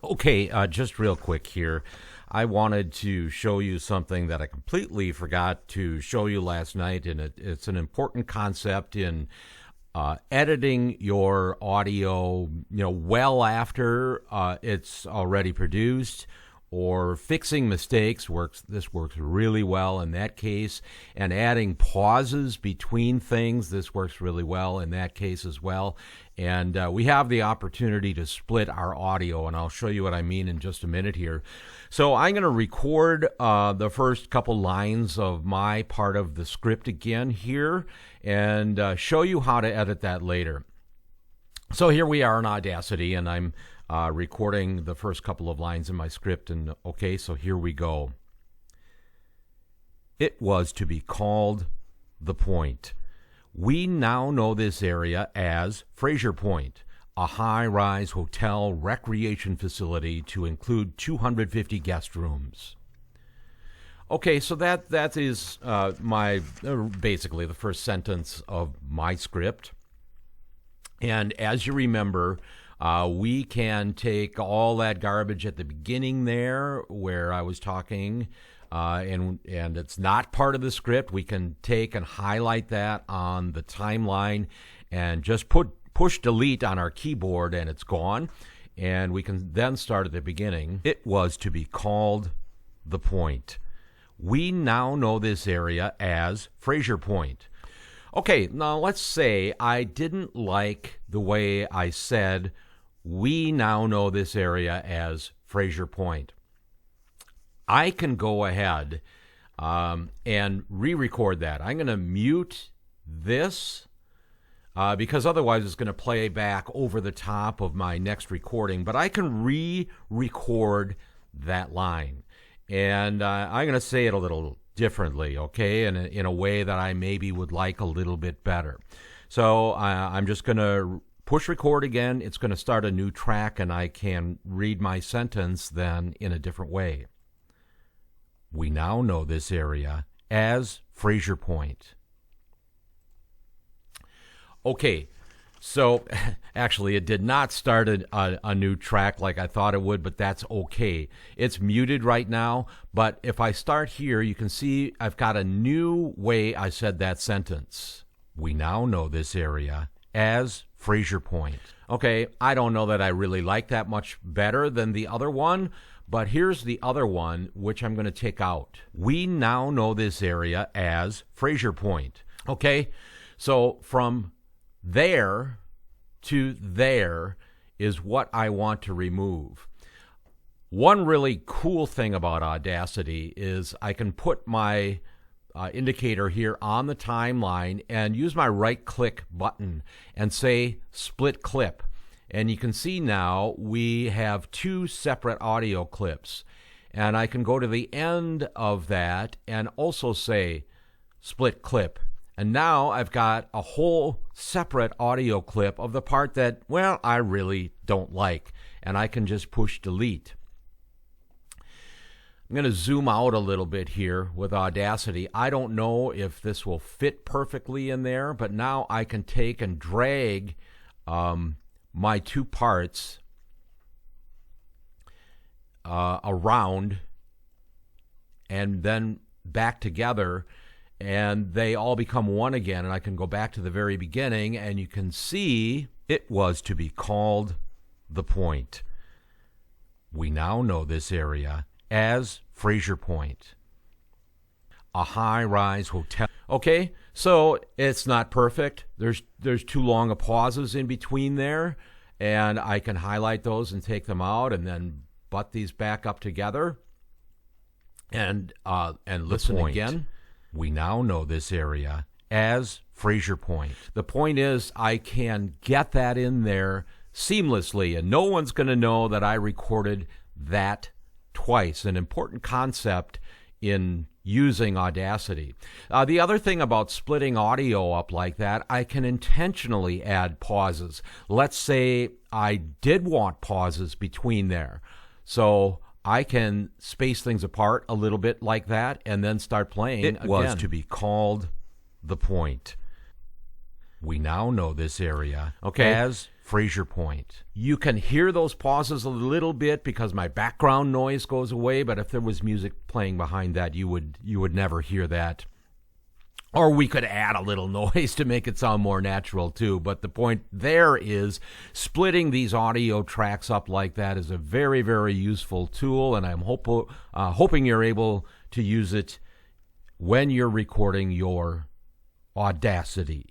Okay, just real quick here. I wanted to show you something that I completely forgot to show you last night, and it's an important concept in editing your audio, well after it's already produced, or fixing mistakes works. This works really well in that case, and adding pauses between things. This works really well in that case as well. And we have the opportunity to split our audio, and I'll show you what I mean in just a minute here. So I'm going to record the first couple lines of my part of the script again here, and show you how to edit that later. So here we are in Audacity, and I'm recording the first couple of lines in my script. And okay, so here we go. It was to be called The Point. We now know this area as Fraser Point, a high-rise hotel recreation facility to include 250 guest rooms. Okay, so that is my basically the first sentence of my script. And as you remember, we can take all that garbage at the beginning there where I was talking, and it's not part of the script. We can take and highlight that on the timeline and just push delete on our keyboard, and it's gone. And we can then start at the beginning. It was to be called The Point. We now know this area as Fraser Point. Okay, now let's say I didn't like the way I said we now know this area as Fraser Point. I can go ahead and re-record that. I'm going to mute this because otherwise it's going to play back over the top of my next recording. But I can re-record that line. And I'm going to say it a little differently, okay, in a way that I maybe would like a little bit better. So I'm just going to push record again. It's going to start a new track, and I can read my sentence then in a different way. We now know this area as Fraser Point. Okay, so actually it did not start a new track like I thought it would, but that's okay. It's muted right now, but if I start here, you can see I've got a new way I said that sentence. We now know this area as Fraser Point. Okay, I don't know that I really like that much better than the other one, but here's the other one, which I'm going to take out. We now know this area as Fraser Point. Okay, so from there to there is what I want to remove. One really cool thing about Audacity is I can put my indicator here on the timeline and use my right-click button and say split clip. And you can see now we have two separate audio clips. And I can go to the end of that and also say split clip. And now I've got a whole separate audio clip of the part that, well, I really don't like. And I can just push delete. I'm going to zoom out a little bit here with Audacity. I don't know if this will fit perfectly in there, but now I can take and drag my two parts around and then back together, and they all become one again, and I can go back to the very beginning, and you can see it was to be called The Point. We now know this area as Fraser Point, a high-rise hotel. Okay, so it's not perfect. There's too long of pauses in between there, and I can highlight those and take them out, and then butt these back up together, and listen again. We now know this area as Fraser Point. The point is, I can get that in there seamlessly, and no one's going to know that I recorded that twice. An important concept in using Audacity. The other thing about splitting audio up like that, I can intentionally add pauses. Let's say I did want pauses between there. So I can space things apart a little bit like that and then start playing again. It was to be called The Point. We now know this area as Fraser Point. You can hear those pauses a little bit because my background noise goes away, but if there was music playing behind that, you would never hear that. Or we could add a little noise to make it sound more natural too. But the point there is splitting these audio tracks up like that is a very, very useful tool, and I'm hoping you're able to use it when you're recording your Audacity.